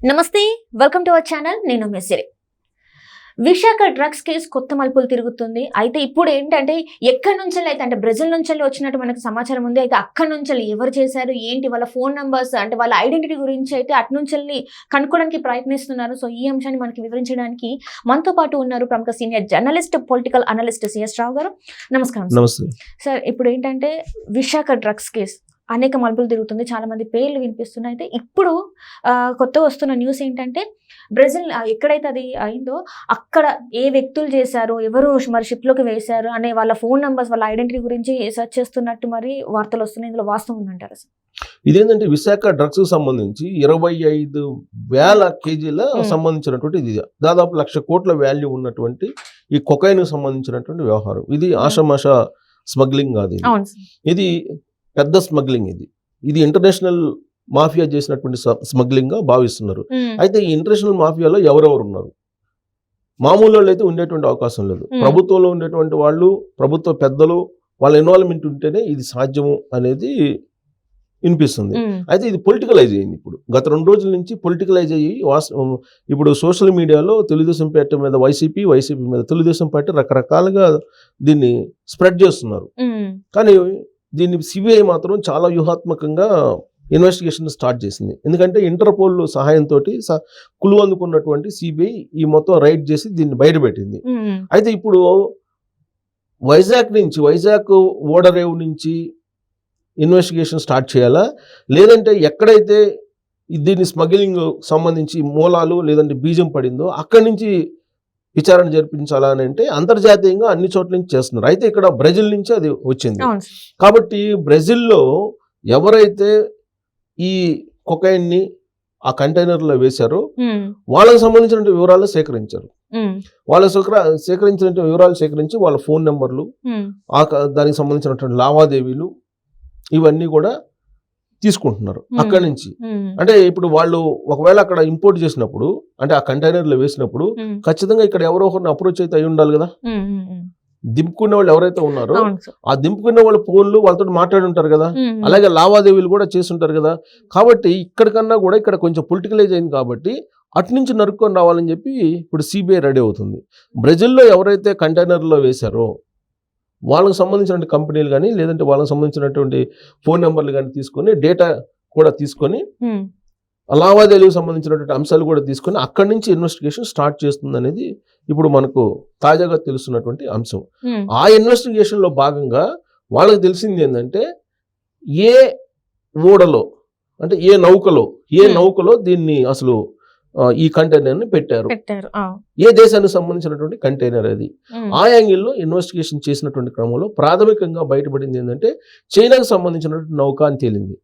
నమస్తే, welcome to our channel. నేను మెస్సిరి. Visakha drugs case కొత్త మలుపులు తిరుగుతుంది. అయితే ఇప్పుడు ఏంటంటే ఎక్కడి నుంచి అయితే అంటే బ్రెజిల్ నుంచి వచ్చినట్టు మనకు సమాచారం ఉంది. అయితే అక్కడి నుంచి ఎవరు చేశారు ఏంటి వాళ్ళ ఫోన్ నంబర్స్ అంటే వాళ్ళ ఐడెంటిటీ గురించి అయితే అటు నుంచి కనుక్కోవడానికి ప్రయత్నిస్తున్నారు. సో ఈ అంశాన్ని మనకి వివరించడానికి మనతో పాటు ఉన్నారు ప్రముఖ senior journalist, political analyst CS Rao గారు. నమస్కారం. నమస్తే సార్. ఇప్పుడు ఏంటంటే విశాఖ డ్రగ్స్ కేసు అనేక మలుపులు తిరుగుతుంది. చాలా మంది పేర్లు వినిపిస్తున్నాయి. అయితే ఇప్పుడు కొత్తగా వస్తున్న న్యూస్ ఏంటంటే బ్రెజిల్ ఎక్కడైతే అది అయిందో అక్కడ ఏ వ్యక్తులు చేశారు, ఎవరు మరి షిప్లోకి వేశారు అనే వాళ్ళ ఫోన్ నంబర్స్, వాళ్ళ ఐడెంటిటీ గురించి సెర్చ్ చేస్తున్నట్టు మరి వార్తలు వస్తున్నాయి. ఇందులో వాస్తవం ఉందంటారు అసలు? ఇదేంటంటే విశాఖ డ్రగ్స్ సంబంధించి 25,000 కేజీల సంబంధించినటువంటి ఇది దాదాపు 1,00,000 కోట్ల వాల్యూ ఉన్నటువంటి ఈ కొకైన్ సంబంధించినటువంటి వ్యవహారం. ఇది ఆషామాషా స్మగ్లింగ్ కాదు, ఇది పెద్ద స్మగ్లింగ్. ఇది ఇంటర్నేషనల్ మాఫియా చేసినటువంటి స్మగ్లింగ్ గా భావిస్తున్నారు. అయితే ఈ ఇంటర్నేషనల్ మాఫియాలో ఎవరెవరు ఉన్నారు? మామూలు వాళ్ళు అయితే ఉండేటువంటి అవకాశం లేదు. ప్రభుత్వంలో ఉండేటువంటి వాళ్ళు, ప్రభుత్వ పెద్దలు, వాళ్ళ ఇన్వాల్వ్మెంట్ ఉంటేనే ఇది సాధ్యము అనేది వినిపిస్తుంది. అయితే ఇది పొలిటికలైజ్ అయ్యింది. ఇప్పుడు గత 2 రోజుల నుంచి పొలిటికలైజ్ అయ్యి ఇప్పుడు సోషల్ మీడియాలో తెలుగుదేశం పార్టీ మీద వైసీపీ మీద తెలుగుదేశం పార్టీ రకరకాలుగా దీన్ని స్ప్రెడ్ చేస్తున్నారు. కానీ దీన్ని సిబిఐ మాత్రం చాలా వ్యూహాత్మకంగా ఇన్వెస్టిగేషన్ స్టార్ట్ చేసింది. ఎందుకంటే ఇంటర్పోల్ సహాయంతో కులు అందుకున్నటువంటి సిబిఐ ఈ మొత్తం రైడ్ చేసి దీన్ని బయటపెట్టింది. అయితే ఇప్పుడు వైజాగ్ ఓడరేవు నుంచి ఇన్వెస్టిగేషన్ స్టార్ట్ చేయాలా, లేదంటే ఎక్కడైతే దీన్ని స్మగ్లింగ్ సంబంధించి మూలాలు లేదంటే బీజం పడిందో అక్కడి నుంచి విచారణ జరిపించాలా అని అంటే అంతర్జాతీయంగా అన్ని చోట్ల నుంచి చేస్తున్నారు. అయితే ఇక్కడ బ్రెజిల్ నుంచి అది వచ్చింది. కాబట్టి బ్రెజిల్లో ఎవరైతే ఈ కొకైన్ని ఆ కంటైనర్లో వేశారో వాళ్ళకి సంబంధించిన వివరాలు సేకరించారు. సేకరించిన వివరాలు సేకరించి వాళ్ళ ఫోన్ నెంబర్లు, దానికి సంబంధించినటువంటి లావాదేవీలు ఇవన్నీ కూడా తీసుకుంటున్నారు అక్కడి నుంచి. అంటే ఇప్పుడు వాళ్ళు ఒకవేళ అక్కడ ఇంపోర్ట్ చేసినప్పుడు, అంటే ఆ కంటైనర్లో వేసినప్పుడు ఖచ్చితంగా ఇక్కడ ఎవరో ఒకరిని అప్రోచ్ అయితే అయి ఉండాలి కదా. దింపుకునే వాళ్ళు ఎవరైతే ఉన్నారో ఆ దింపుకునే వాళ్ళ ఫోన్లు వాళ్ళతో మాట్లాడి ఉంటారు కదా, అలాగే లావాదేవీలు కూడా చేసి ఉంటారు కదా. కాబట్టి ఇక్కడికన్నా కూడా ఇక్కడ కొంచెం పొలిటికలైజ్ అయింది కాబట్టి అటు నుంచి నరుక్కొని రావాలని చెప్పి ఇప్పుడు సిబిఐ రెడీ అవుతుంది. బ్రెజిల్లో ఎవరైతే కంటైనర్లో వేశారో వాళ్ళకి సంబంధించినటువంటి కంపెనీలు కానీ లేదంటే వాళ్ళకి సంబంధించినటువంటి ఫోన్ నెంబర్లు కానీ తీసుకొని డేటా కూడా తీసుకొని లావాదేవీలకు సంబంధించినటువంటి అంశాలు కూడా తీసుకొని అక్కడి నుంచి ఇన్వెస్టిగేషన్ స్టార్ట్ చేస్తుంది అనేది ఇప్పుడు మనకు తాజాగా తెలుస్తున్నటువంటి అంశం. ఆ ఇన్వెస్టిగేషన్లో భాగంగా వాళ్ళకి తెలిసింది ఏంటంటే ఏ ఓడలో అంటే ఏ నౌకలో దీన్ని అసలు ఈ కంటైనర్ని పెట్టారు, ఏ దేశానికి సంబంధించినటువంటి కంటైనర్ అది. ఆ యాంగిల్లో ఇన్వెస్టిగేషన్ చేసినటువంటి క్రమంలో ప్రాథమికంగా బయటపడింది ఏంటంటే చైనాకు సంబంధించినటువంటి నౌక అని తేలింది.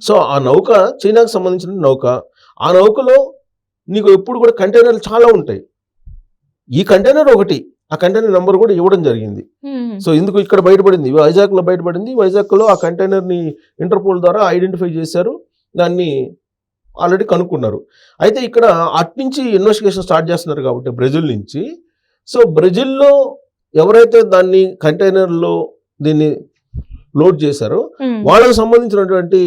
సో ఆ నౌక చైనాకు సంబంధించిన నౌక. ఆ నౌకలో నీకు ఎప్పుడు కూడా కంటైనర్లు చాలా ఉంటాయి. ఈ కంటైనర్ ఒకటి, ఆ కంటైనర్ నెంబర్ కూడా ఇవ్వడం జరిగింది. సో ఇందుకు ఇక్కడ బయటపడింది, వైజాగ్లో బయటపడింది. వైజాగ్లో ఆ కంటైనర్ని ఇంటర్పోల్ ద్వారా ఐడెంటిఫై చేశారు, దాన్ని ఆల్రెడీ కనుక్కున్నారు. అయితే ఇక్కడ అట్నుంచి ఇన్వెస్టిగేషన్ స్టార్ట్ చేస్తున్నారు కాబట్టి బ్రెజిల్ నుంచి. సో బ్రెజిల్లో ఎవరైతే దాన్ని కంటైనర్లో దీన్ని లోడ్ చేశారో వాళ్ళకి సంబంధించినటువంటి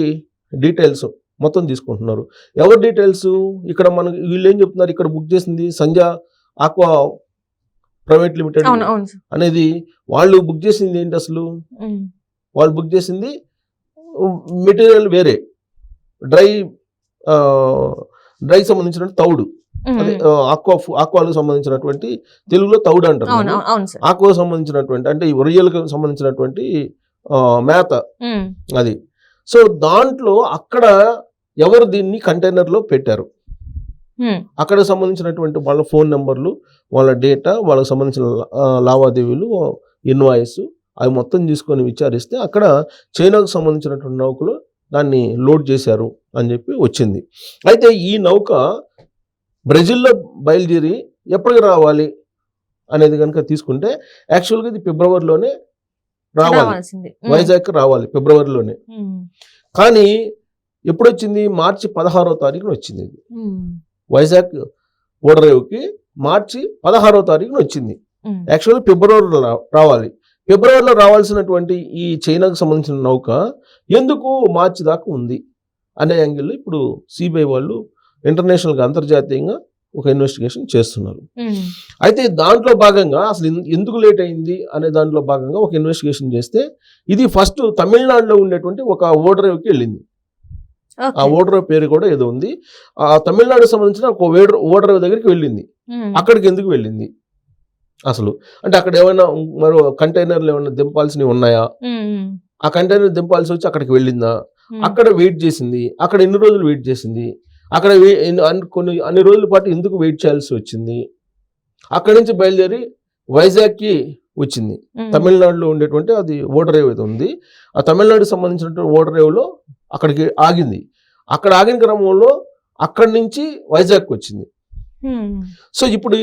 డీటెయిల్స్ మొత్తం తీసుకుంటున్నారు. ఎవరి డీటెయిల్స్? ఇక్కడ మనకి వీళ్ళు ఏం చెప్తున్నారు, ఇక్కడ బుక్ చేసింది సంజా ఆక్వా ప్రైవేట్ లిమిటెడ్ అనేది. వాళ్ళు బుక్ చేసింది ఏంటి అసలు? వాళ్ళు బుక్ చేసింది మెటీరియల్ వేరే, డ్రై సంబంధించిన తౌడు, అదే ఆక్వాలకు సంబంధించినటువంటి, తెలుగులో తౌడు అంటారు, ఆక్వాకు సంబంధించినటువంటి అంటే రొయ్యలకు సంబంధించినటువంటి మేత అది. సో దాంట్లో అక్కడ ఎవరు దీన్ని కంటైనర్లో పెట్టారు, అక్కడ సంబంధించినటువంటి వాళ్ళ ఫోన్ నెంబర్లు, వాళ్ళ డేటా, వాళ్ళకి సంబంధించిన లావాదేవీలు, ఇన్వాయిస్ అవి మొత్తం తీసుకొని విచారిస్తే అక్కడ చైనాకు సంబంధించినటువంటి నౌకలు దాన్ని లోడ్ చేశారు అని చెప్పి వచ్చింది. అయితే ఈ నౌక బ్రెజిల్లో బయలుదేరి ఎప్పటికి రావాలి అనేది కనుక తీసుకుంటే యాక్చువల్గా ఇది ఫిబ్రవరిలోనే రావాలి, వైజాగ్ రావాలి ఫిబ్రవరిలోనే. కానీ ఎప్పుడు వచ్చింది? మార్చి 16వ తారీఖున వచ్చింది. ఇది వైజాగ్ ఓడరేవుకి మార్చి 16వ తారీఖున వచ్చింది. యాక్చువల్గా ఫిబ్రవరిలో రావాలి. ఫిబ్రవరిలో రావాల్సినటువంటి ఈ చైనాకు సంబంధించిన నౌక ఎందుకు మార్చి దాకా ఉంది అనే యాంగిల్లో ఇప్పుడు సిబిఐ వాళ్ళు ఇంటర్నేషనల్గా అంతర్జాతీయంగా ఒక ఇన్వెస్టిగేషన్ చేస్తున్నారు. అయితే దాంట్లో భాగంగా అసలు ఎందుకు లేట్ అయింది అనే దాంట్లో భాగంగా ఒక ఇన్వెస్టిగేషన్ చేస్తే ఇది ఫస్ట్ తమిళనాడులో ఉండేటువంటి ఒక ఓడరేవుకి వెళ్ళింది. ఆ ఓడరేవు పేరు కూడా ఏదో ఉంది. ఆ తమిళనాడుకు సంబంధించిన ఒక ఓడరేవు దగ్గరికి వెళ్ళింది. అక్కడికి ఎందుకు వెళ్ళింది అసలు అంటే అక్కడ ఏమైనా మరో కంటైనర్లు ఏమైనా దింపాల్సినవి ఉన్నాయా, ఆ కంటైనర్ దింపాల్సి వచ్చి అక్కడికి వెళ్ళిందా, అక్కడ వెయిట్ చేసింది, అక్కడ ఎన్ని రోజులు వెయిట్ చేసింది, అక్కడ అన్ని రోజుల పాటు ఎందుకు వెయిట్ చేయాల్సి వచ్చింది, అక్కడి నుంచి బయలుదేరి వైజాగ్కి వచ్చింది. తమిళనాడులో ఉండేటువంటి అది ఓడరేవు ఏదో ఉంది. ఆ తమిళనాడుకి సంబంధించినటువంటి ఓడరేవులో అక్కడికి ఆగింది. అక్కడ ఆగిన క్రమంలో అక్కడి నుంచి వైజాగ్కి వచ్చింది. సో ఇప్పుడు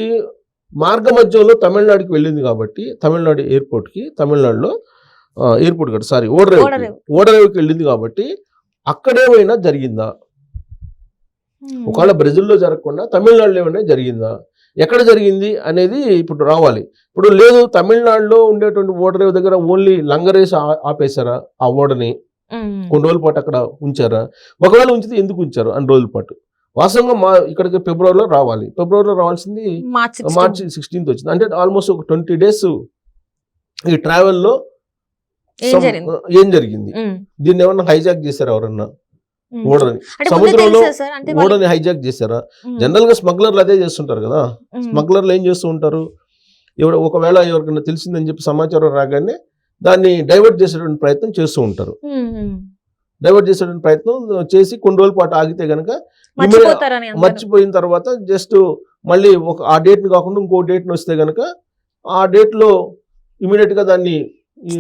మార్గ మధ్యంలో తమిళనాడుకి వెళ్ళింది కాబట్టి తమిళనాడు ఎయిర్పోర్ట్కి, తమిళనాడులో ఎయిర్పోర్ట్ కదా సారీ ఓడరేవుకి వెళ్ళింది కాబట్టి అక్కడేమైనా జరిగిందా, ఒకవేళ బ్రెజిల్లో జరగకుండా తమిళనాడులో ఏమైనా జరిగిందా, ఎక్కడ జరిగింది అనేది ఇప్పుడు రావాలి. ఇప్పుడు లేదు తమిళనాడులో ఉండేటువంటి ఓడరేవు దగ్గర ఓన్లీ లంగరేసి ఆపేశారా ఆ ఓడని, కొన్ని రోజుల పాటు అక్కడ ఉంచారా, ఒకవేళ ఉంచితే ఎందుకు ఉంచారు అన్ని రోజుల పాటు. వాస్తవంగా ఇక్కడికి ఫిబ్రవరిలో రావాలి, ఫిబ్రవరిలో రావాల్సింది మార్చి 16th వచ్చింది. అంటే ఆల్మోస్ట్ ఒక 20 days ఈ ట్రావెల్లో ఏం జరిగింది, దీన్ని ఏమన్నా హైజాక్ చేశారా ఎవరన్నా, ఓడని సముద్రంలో ఓడని హైజాక్ చేశారా. జనరల్ గా స్మగ్లర్లు అదే చేస్తుంటారు కదా. స్మగ్లర్లు ఏం చేస్తూ ఉంటారు, ఒకవేళ ఎవరికైనా తెలిసిందని చెప్పి సమాచారం రాగానే దాన్ని డైవర్ట్ చేసేటువంటి ప్రయత్నం చేస్తూ ఉంటారు. డైవర్ట్ చేసేటువంటి ప్రయత్నం చేసి కొన్ని రోజుల పాటు ఆగితే గనక మర్చిపోయిన తర్వాత జస్ట్ మళ్ళీ ఆ డేట్ని కాకుండా ఇంకో డేట్ని వస్తే గనక ఆ డేట్లో ఇమీడియట్ గా దాన్ని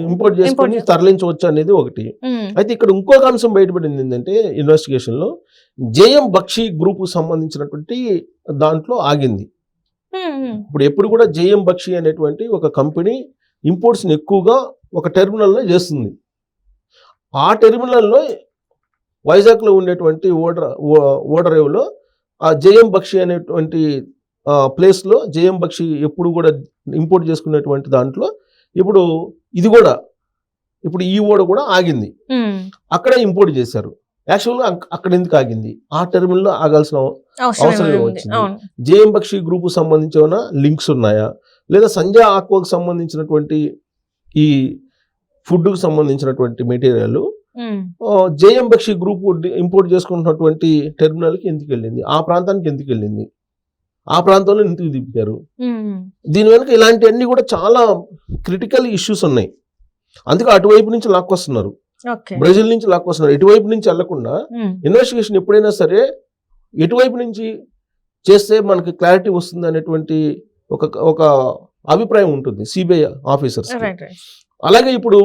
ఇంపోర్ట్ చేసుకొని తరలించవచ్చు అనేది ఒకటి. అయితే ఇక్కడ ఇంకొక అంశం బయటపడింది ఏంటంటే ఇన్వెస్టిగేషన్ లో జేఎం బక్షి గ్రూప్ సంబంధించినటువంటి దాంట్లో ఆగింది. ఇప్పుడు ఎప్పుడు కూడా జేఎం బక్షి అనేటువంటి ఒక కంపెనీ ఇంపోర్ట్స్ ఎక్కువగా ఒక టెర్మినల్లో చేస్తుంది. ఆ టెర్మినల్లో వైజాగ్లో ఉండేటువంటి ఓడరేవులో ఆ జేఎం బక్షి అనేటువంటి ప్లేస్లో జేఎం బక్షి ఎప్పుడు కూడా ఇంపోర్ట్ చేసుకునేటువంటి దాంట్లో ఇప్పుడు ఇది కూడా ఇప్పుడు ఈ ఓడ కూడా ఆగింది, అక్కడే ఇంపోర్ట్ చేశారు. యాక్చువల్గా అక్కడ ఎందుకు ఆగింది, ఆ టెర్మినల్లో ఆగాల్సిన అవసరం వచ్చింది. జేఎం బక్షి గ్రూప్ సంబంధించి ఏమైనా లింక్స్ ఉన్నాయా, లేదా సంజయ్ ఆక్వాకు సంబంధించినటువంటి ఈ ఫుడ్కు సంబంధించినటువంటి material JM Bakshi group import చేసుకుంటున్నటువంటి టెర్మినల్కి ఎందుకు వెళ్ళింది, ఆ ప్రాంతానికి ఎందుకు వెళ్ళింది, ఆ ప్రాంతంలో ఎందుకు దింపారు. దీని వెనుక ఇలాంటివన్నీ కూడా చాలా క్రిటికల్ ఇష్యూస్ ఉన్నాయి. అందుకే అటువైపు నుంచి లాక్కొస్తున్నారు, బ్రెజిల్ నుంచి లాక్కొస్తున్నారు. ఇటువైపు నుంచి వెళ్లకుండా ఇన్వెస్టిగేషన్ ఎప్పుడైనా సరే ఎటువైపు నుంచి చేస్తే మనకి క్లారిటీ వస్తుంది అనేటువంటి ఒక అభిప్రాయం ఉంటుంది సిబిఐ ఆఫీసర్స్. అలాగే ఇప్పుడు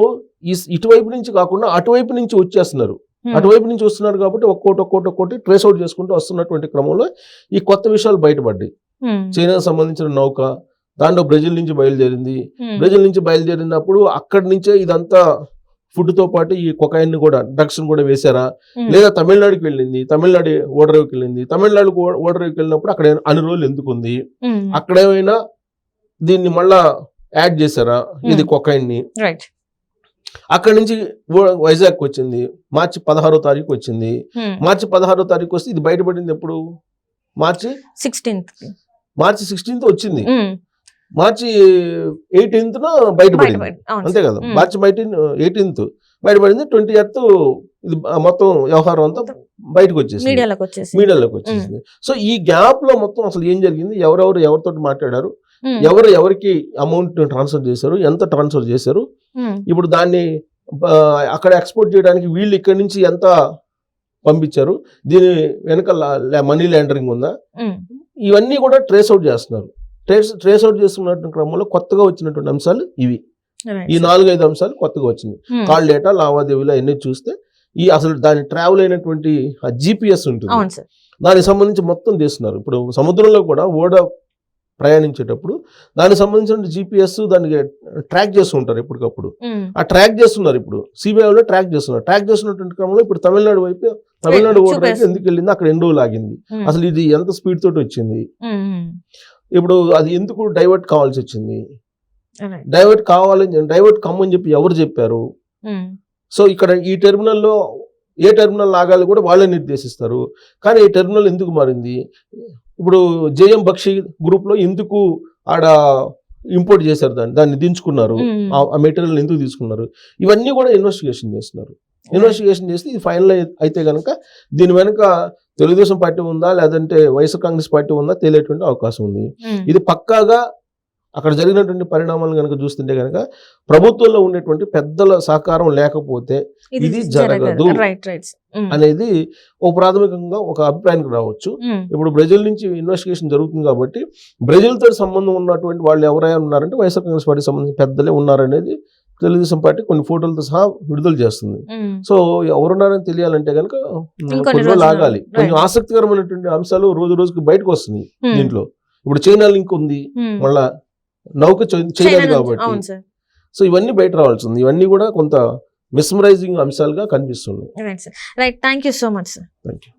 ఇటువైపు నుంచి కాకుండా అటువైపు నుంచి వచ్చేస్తున్నారు. అటువైపు నుంచి వస్తున్నారు కాబట్టి ఒక్కోటి ట్రేస్ అవుట్ చేసుకుంటూ వస్తున్నటువంటి క్రమంలో ఈ కొత్త విషయాలు బయటపడ్డాయి. చైనాకు సంబంధించిన నౌక దాంట్లో బ్రెజిల్ నుంచి బయలుదేరింది. బ్రెజిల్ నుంచి బయలుదేరినప్పుడు అక్కడి నుంచే ఇదంతా ఫుడ్ తో పాటు ఈ కొకైన్ ని కూడా డ్రగ్స్ ని కూడా వేశారా, లేదా తమిళనాడుకి వెళ్ళింది, తమిళనాడు ఓడరేవుకి వెళ్ళింది, తమిళనాడు ఓడరేవుకి వెళ్ళినప్పుడు అక్కడ అన్ని రోజులు ఎందుకు ఉంది, అక్కడేమైనా దీన్ని మళ్ళా యాడ్ చేశారా ఇది కొకైన్ ని. అక్కడి నుంచి వైజాగ్ వచ్చింది, మార్చి 16వ తారీఖు వచ్చింది. మార్చి 16వ తారీఖు వస్తే ఇది బయటపడింది ఎప్పుడు, మార్చి 16th వచ్చింది. మార్చి 18th బయటపడింది, అంతే కదా. మార్చి 18th బయటపడింది. 20th ఇది మొత్తం వ్యవహారం అంతా బయటకు వచ్చేసింది, మీడియాలోకి వచ్చేసింది. సో ఈ గ్యాప్ లో మొత్తం అసలు ఏం జరిగింది, ఎవరితో మాట్లాడారు, ఎవరికి అమౌంట్ ట్రాన్స్ఫర్ చేశారు, ఎంత ట్రాన్స్ఫర్ చేశారు, ఇప్పుడు దాన్ని అక్కడ ఎక్స్పోర్ట్ చేయడానికి వీళ్ళు ఇక్కడి నుంచి ఎంత పంపించారు, దీని వెనక మనీ లాండరింగ్ ఉందా, ఇవన్నీ కూడా ట్రేస్ అవుట్ చేస్తున్నారు. ట్రేస్ అవుట్ చేస్తున్న క్రమంలో కొత్తగా వచ్చినటువంటి అంశాలు ఇవి, ఈ 4-5 అంశాలు కొత్తగా వచ్చినాయి. కాల్ డేటా, లావాదేవీలు అన్ని చూస్తే ఈ అసలు దాని ట్రావెల్ అయినటువంటి GPS ఉంటుంది, దానికి సంబంధించి మొత్తం తీస్తున్నారు. ఇప్పుడు సముద్రంలో కూడా ఓడ ప్రయాణించేటప్పుడు దానికి సంబంధించిన GPS దానికి ట్రాక్ చేస్తూ ఉంటారు ఎప్పటికప్పుడు. ఆ ట్రాక్ చేస్తున్నారు, ఇప్పుడు సిబిఐలో ట్రాక్ చేస్తున్నటువంటి క్రమంలో ఇప్పుడు తమిళనాడు ఓడర్ వైపు ఎందుకు వెళ్ళింది, అక్కడ ఎన్ని రోజులు ఆగింది, అసలు ఇది ఎంత స్పీడ్ తోటి వచ్చింది, ఇప్పుడు అది ఎందుకు డైవర్ట్ కావాల్సి వచ్చింది, డైవర్ట్ కమ్మని చెప్పి ఎవరు చెప్పారు. సో ఇక్కడ ఈ టెర్మినల్లో ఏ టెర్మినల్ ఆగాలి కూడా వాళ్ళే నిర్దేశిస్తారు. కానీ ఈ టెర్మినల్ ఎందుకు మారింది, ఇప్పుడు జేఎం బక్షి గ్రూప్లో ఎందుకు ఆడ ఇంపోర్ట్ చేశారు, దాన్ని దించుకున్నారు, ఆ మెటీరియల్ ఎందుకు తీసుకున్నారు, ఇవన్నీ కూడా ఇన్వెస్టిగేషన్ చేస్తున్నారు. ఇన్వెస్టిగేషన్ చేస్తే ఇది ఫైనల్ అయితే కనుక దీని వెనుక తెలుగుదేశం పార్టీ ఉందా లేదంటే వైఎస్ఆర్ కాంగ్రెస్ పార్టీ ఉందా తెలియటువంటి అవకాశం ఉంది. ఇది పక్కాగా అక్కడ జరిగినటువంటి పరిణామాలను కనుక చూస్తుంటే కనుక ప్రభుత్వంలో ఉండేటువంటి పెద్దల సహకారం లేకపోతే ఇది జరగదు అనేది ఒక ప్రాథమికంగా ఒక అభిప్రాయానికి రావచ్చు. ఇప్పుడు బ్రెజిల్ నుంచి ఇన్వెస్టిగేషన్ జరుగుతుంది కాబట్టి బ్రెజిల్తో సంబంధం ఉన్నటువంటి వాళ్ళు ఎవరైనా ఉన్నారంటే వైఎస్ఆర్ కాంగ్రెస్ పార్టీకి సంబంధించిన పెద్దలే ఉన్నారనేది తెలుగుదేశం పార్టీ కొన్ని ఫోటోలతో సహా విడుదల చేస్తుంది. సో ఎవరున్నారని తెలియాలంటే కనుక కొన్ని రోజులు ఆగాలి. కొంచెం ఆసక్తికరమైనటువంటి అంశాలు రోజు రోజుకి బయటకు వస్తున్నాయి దీంట్లో. ఇప్పుడు చైనా లింక్ ఉంది, మళ్ళా నౌక చైనాది కాబట్టి, సో ఇవన్నీ బయట రావాల్సింది. ఇవన్నీ కూడా కొంత మిస్మరైజింగ్ అంశాలుగా కనిపిస్తున్నాయి. Right, thank you so much sir. Thank you.